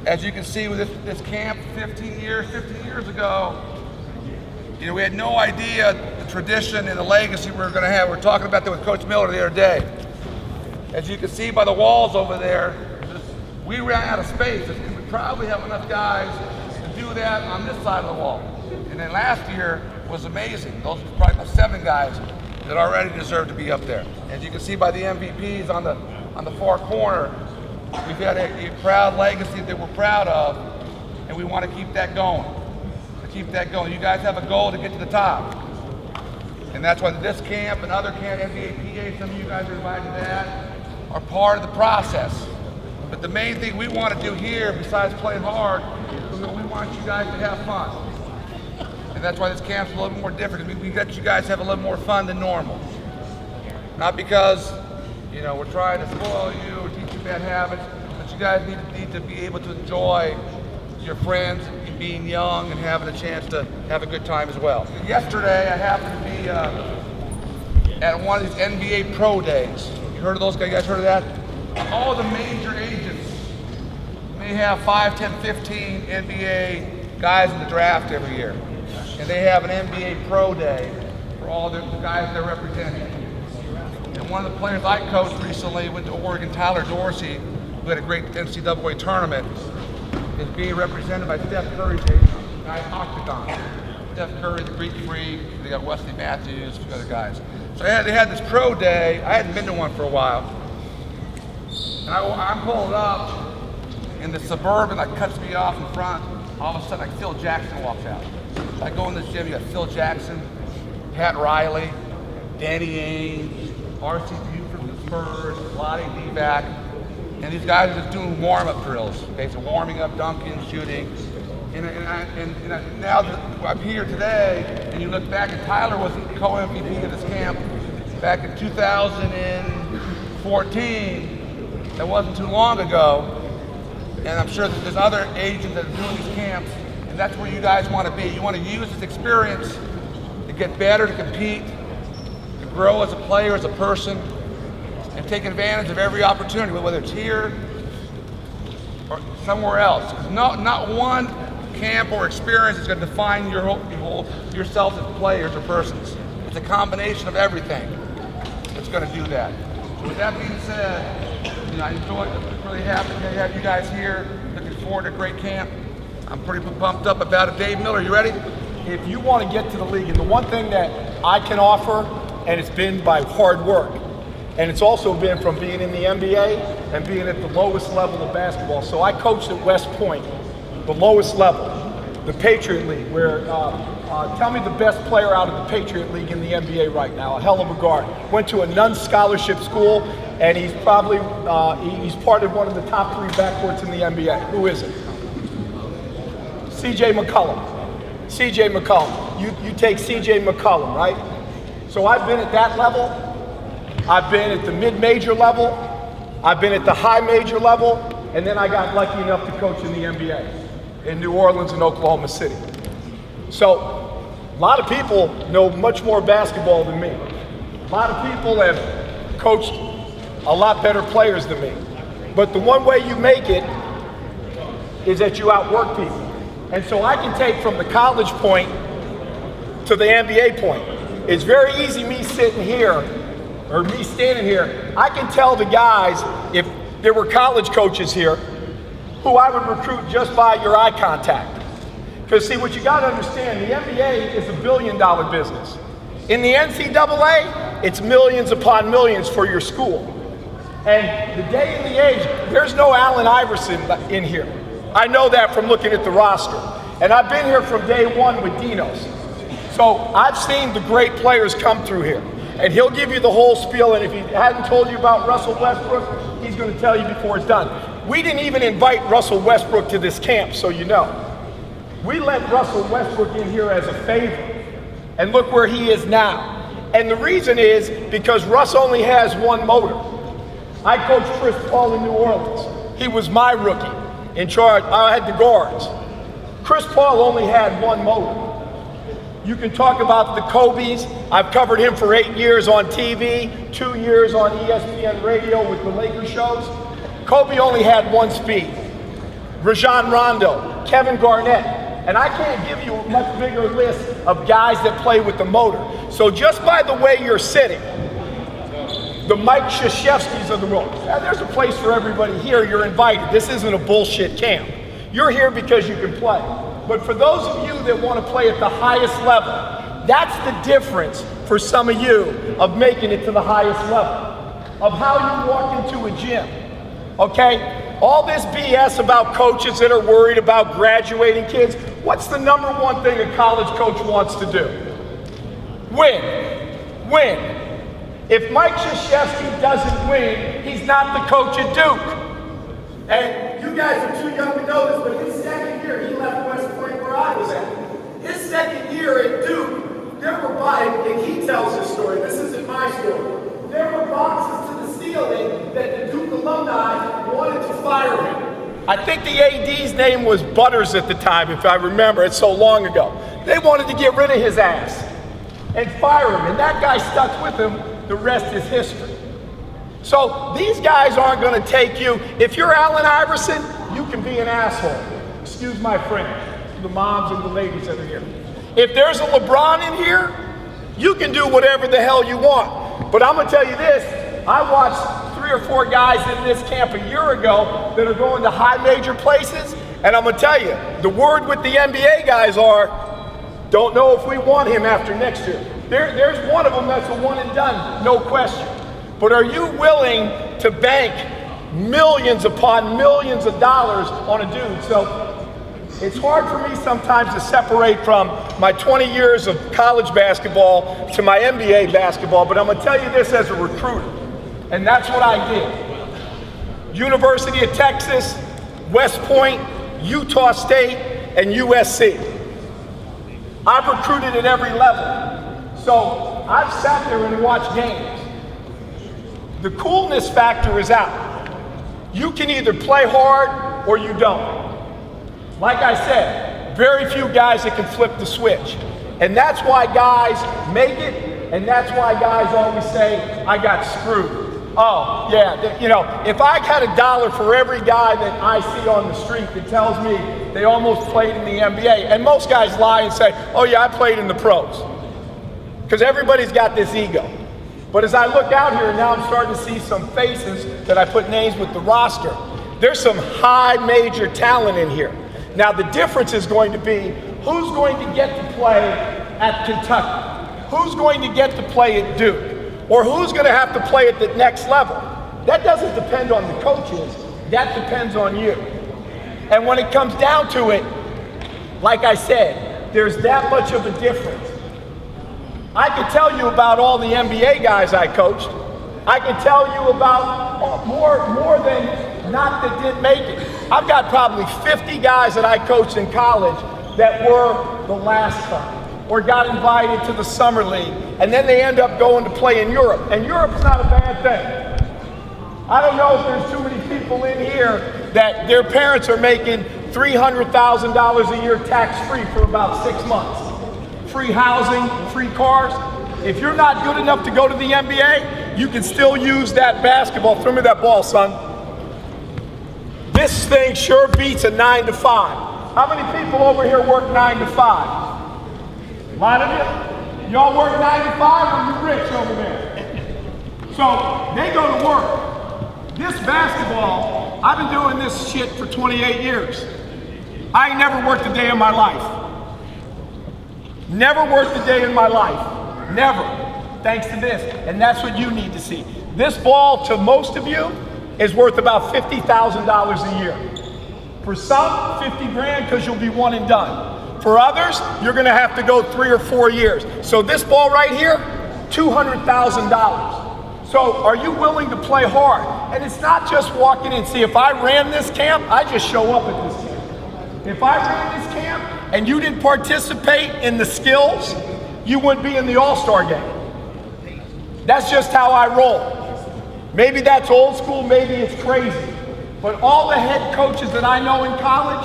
as you can see with this camp 15 years ago, you know, we had no idea the tradition and the legacy we were going to have. We were talking about that with Coach Miller the other day. As you can see by the walls over there, we ran out of space. We probably have enough guys to do that on this side of the wall. And then last year was amazing. Those were probably about 7 guys that already deserve to be up there. As you can see by the MVPs on the far corner, we've had a proud legacy that we're proud of, and we want to keep that going. You guys have a goal to get to the top. And that's why this camp and other camp, NBA, PA, some of you guys are invited to that, are part of the process. But the main thing we want to do here, besides playing hard, is we want you guys to have fun. And that's why this camp's a little more different. We let you guys have a little more fun than normal. Not because, you know, we're trying to spoil you or teach you bad habits, but you guys need to be able to enjoy your friends and being young and having a chance to have a good time as well. Yesterday, I happened to be at one of these NBA Pro Days. You heard of those guys? You guys heard of that? All the major agents may have 5, 10, 15 NBA guys in the draft every year. And they have an NBA Pro Day for all the guys they're representing. And one of the players I coached recently went to Oregon, Tyler Dorsey, who had a great NCAA tournament, is being represented by Steph Curry's agent, guy Octagon. Steph Curry, the Greek Freak, they got Wesley Matthews, a few other guys. So they had this pro day. I hadn't been to one for a while. And I'm pulling up, and the Suburban like cuts me off in front. All of a sudden, like Phil Jackson walks out. So I go in this gym, you got Phil Jackson, Pat Riley, Danny Ainge, R.C. Buford from the Spurs, Lottie Divac, and these guys are just doing warm-up drills. Okay, so warming up, dunking, shooting. And now that I'm here today, and you look back, and Tyler was the co-MVP of this camp back in 2014. That wasn't too long ago, and I'm sure that there's other agents that are doing these camps, and that's where you guys want to be. You want to use this experience to get better, to compete, to grow as a player, as a person, and take advantage of every opportunity, whether it's here or somewhere else. Not one camp or experience is going to define yourself as players or persons. It's a combination of everything that's going to do that. So with that being said, you know, I'm really happy to have you guys here. Looking forward to a great camp. I'm pretty pumped up about it. Dave Miller, you ready? If you want to get to the league, and the one thing that I can offer, and it's been by hard work, and it's also been from being in the NBA and being at the lowest level of basketball. So I coached at West Point, the lowest level, the Patriot League, where, tell me the best player out of the Patriot League in the NBA right now, a hell of a guard. Went to a non-scholarship school, and he's probably, he's part of one of the top 3 backcourts in the NBA. Who is it? C.J. McCollum. C.J. McCollum. You take C.J. McCollum, right? So I've been at that level. I've been at the mid-major level. I've been at the high major level. And then I got lucky enough to coach in the NBA in New Orleans and Oklahoma City. So a lot of people know much more basketball than me. A lot of people have coached a lot better players than me. But the one way you make it is that you outwork people. And so I can take from the college point to the NBA point. It's very easy me sitting here, or me standing here, I can tell the guys, if there were college coaches here, who I would recruit just by your eye contact. Because see, what you gotta understand, the NBA is $1 billion business. In the NCAA, it's millions upon millions for your school. And the day and the age, there's no Allen Iverson in here. I know that from looking at the roster. And I've been here from day one with Dinos. So I've seen the great players come through here. And he'll give you the whole spiel, and if he hadn't told you about Russell Westbrook, he's gonna tell you before it's done. We didn't even invite Russell Westbrook to this camp, so you know. We let Russell Westbrook in here as a favor, and look where he is now. And the reason is because Russ only has one motor. I coached Chris Paul in New Orleans. He was my rookie in charge. I had the guards. Chris Paul only had one motor. You can talk about the Kobe's. I've covered him for 8 years on TV, 2 years on ESPN radio with the Lakers shows. Kobe only had one speed. Rajon Rondo, Kevin Garnett. And I can't give you a much bigger list of guys that play with the motor. So just by the way you're sitting, the Mike Krzyzewskis of the world. Now, there's a place for everybody here. You're invited. This isn't a bullshit camp. You're here because you can play. But for those of you that want to play at the highest level, that's the difference for some of you of making it to the highest level, of how you walk into a gym, okay? All this BS about coaches that are worried about graduating kids, what's the number one thing a college coach wants to do? Win. Win. If Mike Krzyzewski doesn't win, he's not the coach at Duke. And you guys are too young to know this, but his second year, he left West Point where I was at. His second year at Duke, there were and he tells this story, this isn't my story. There were boxes to the ceiling that the Duke alumni wanted to fire him. I think the AD's name was Butters at the time, if I remember, it's so long ago. They wanted to get rid of his ass and fire him, and that guy stuck with him. The rest is history. So these guys aren't going to take you. If you're Allen Iverson, you can be an asshole. Excuse my French, the moms and the ladies that are here. If there's a LeBron in here, you can do whatever the hell you want. But I'm going to tell you this, I watched 3 or 4 guys in this camp a year ago that are going to high major places, and I'm going to tell you, the word with the NBA guys are, don't know if we want him after next year. There's one of them that's a one and done, no question. But are you willing to bank millions upon millions of dollars on a dude? So it's hard for me sometimes to separate from my 20 years of college basketball to my NBA basketball, but I'm gonna tell you this as a recruiter, and that's what I did. University of Texas, West Point, Utah State, and USC. I've recruited at every level. So I've sat there and watched games. The coolness factor is out. You can either play hard or you don't. Like I said, very few guys that can flip the switch. And that's why guys make it, and that's why guys always say, I got screwed. Oh, yeah, you know, if I had $1 for every guy that I see on the street that tells me they almost played in the NBA, and most guys lie and say, oh yeah, I played in the pros. Because everybody's got this ego. But as I look out here, now I'm starting to see some faces that I put names with the roster. There's some high major talent in here. Now the difference is going to be who's going to get to play at Kentucky? Who's going to get to play at Duke? Or who's going to have to play at the next level? That doesn't depend on the coaches. That depends on you. And when it comes down to it, like I said, there's that much of a difference. I could tell you about all the NBA guys I coached. I could tell you about more than not that didn't make it. I've got probably 50 guys that I coached in college that were the last time or got invited to the summer league, and then they end up going to play in Europe. And Europe's not a bad thing. I don't know if there's too many people in here that their parents are making $300,000 a year tax-free for about 6 months. Free housing, free cars. If you're not good enough to go to the NBA, you can still use that basketball. Throw me that ball, son. This thing sure beats a 9 to 5. How many people over here work 9 to 5? A lot of you? Y'all work 9 to 5 or you rich over there? So they go to work. This basketball, I've been doing this shit for 28 years. I ain't never worked a day in my life. Never worked a day in my life. Never. Thanks to this. And that's what you need to see. This ball, to most of you, is worth about $50,000 a year. For some, 50 grand because you'll be one and done. For others, you're going to have to go 3 or 4 years. So this ball right here, $200,000. So are you willing to play hard? And it's not just walking in. See, if I ran this camp, I just show up at this camp. If I ran this camp, and you didn't participate in the skills, you wouldn't be in the All-Star game. That's just how I roll. Maybe that's old school, maybe it's crazy. But all the head coaches that I know in college,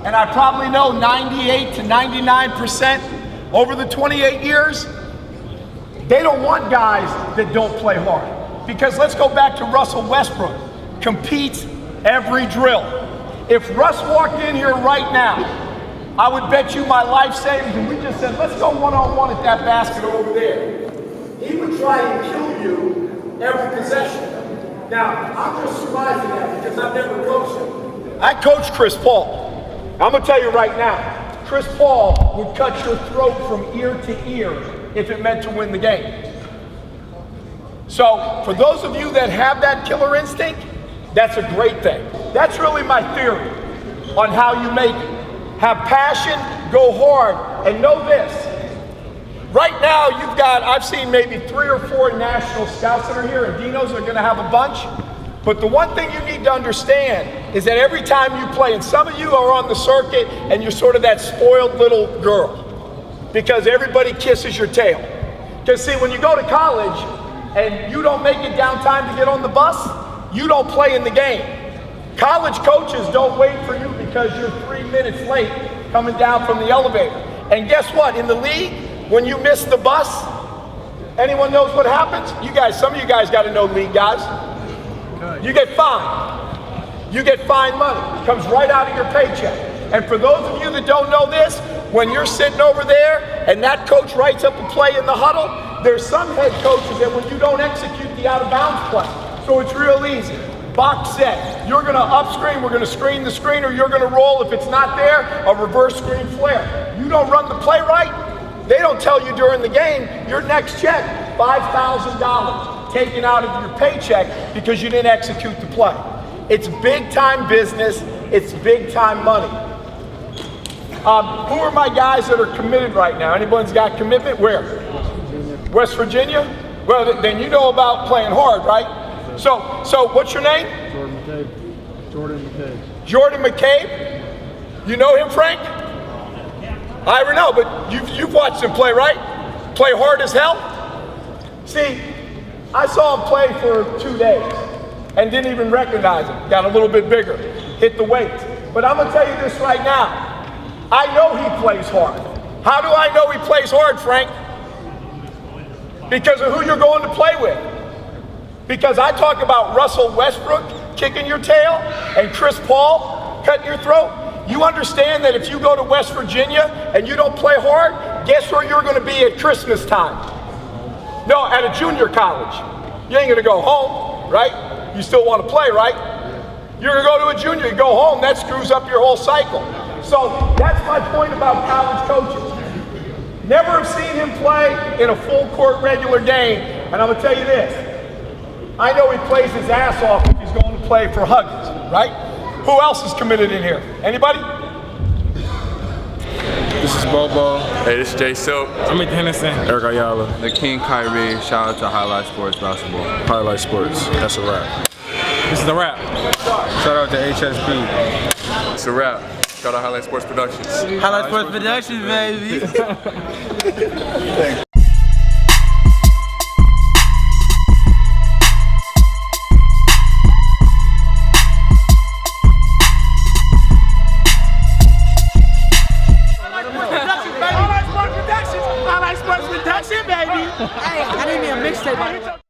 and I probably know 98 to 99% over the 28 years, they don't want guys that don't play hard. Because let's go back to Russell Westbrook, competes every drill. If Russ walked in here right now, I would bet you my life savings, and we just said, let's go one-on-one at that basket over there. He would try and kill you every possession. Now, I'm just surmising that because I've never coached him. I coached Chris Paul. I'm gonna tell you right now, Chris Paul would cut your throat from ear to ear if it meant to win the game. So, for those of you that have that killer instinct, that's a great thing. That's really my theory on how you make it. Have passion, go hard, and know this. Right now, I've seen maybe 3 or 4 national scouts that are here, and Dino's are gonna have a bunch. But the one thing you need to understand is that every time you play, and some of you are on the circuit and you're sort of that spoiled little girl because everybody kisses your tail. Because see, when you go to college and you don't make it down time to get on the bus, you don't play in the game. College coaches don't wait for you because you're 3 minutes late coming down from the elevator. And guess what? In the league, when you miss the bus, anyone knows what happens? You guys, some of you guys got to know league guys. You get fined. You get fined money. It comes right out of your paycheck. And for those of you that don't know this, when you're sitting over there and that coach writes up a play in the huddle, there's some head coaches that when you don't execute the out of bounds play. So it's real easy. Box set. You're going to up screen, we're going to screen the screen, or you're going to roll. If it's not there, a reverse screen flare. You don't run the play right, they don't tell you during the game, your next check, $5,000 taken out of your paycheck because you didn't execute the play. It's big time business, it's big time money. Who are my guys that are committed right now? Anybody's got commitment? Where? West Virginia? Well, then you know about playing hard, right? So what's your name? Jordan McCabe. Jordan McCabe? You know him, Frank? I don't know, but you've watched him play, right? Play hard as hell? See, I saw him play for 2 days and didn't even recognize him. Got a little bit bigger, hit the weights. But I'm gonna tell you this right now. I know he plays hard. How do I know he plays hard, Frank? Because of who you're going to play with. Because I talk about Russell Westbrook kicking your tail and Chris Paul cutting your throat. You understand that if you go to West Virginia and you don't play hard, guess where you're gonna be at Christmas time? No, at a junior college. You ain't gonna go home, right? You still wanna play, right? You're gonna go to a junior, you go home, that screws up your whole cycle. So that's my point about college coaches. Never have seen him play in a full court regular game, and I'm gonna tell you this. I know he plays his ass off if he's going to play for Huggins, right? Who else is committed in here? Anybody? This is Bobo. Hey, this is Jay Silk. I'm at Hennessy. Eric Ayala. The King Kyrie. Shout out to Highlight Sports Basketball. Highlight Sports. That's a wrap. This is the rap. Shout out to HSP. It's a wrap. Shout out Highlight Sports Productions. Highlight Sports Productions, baby. Thanks.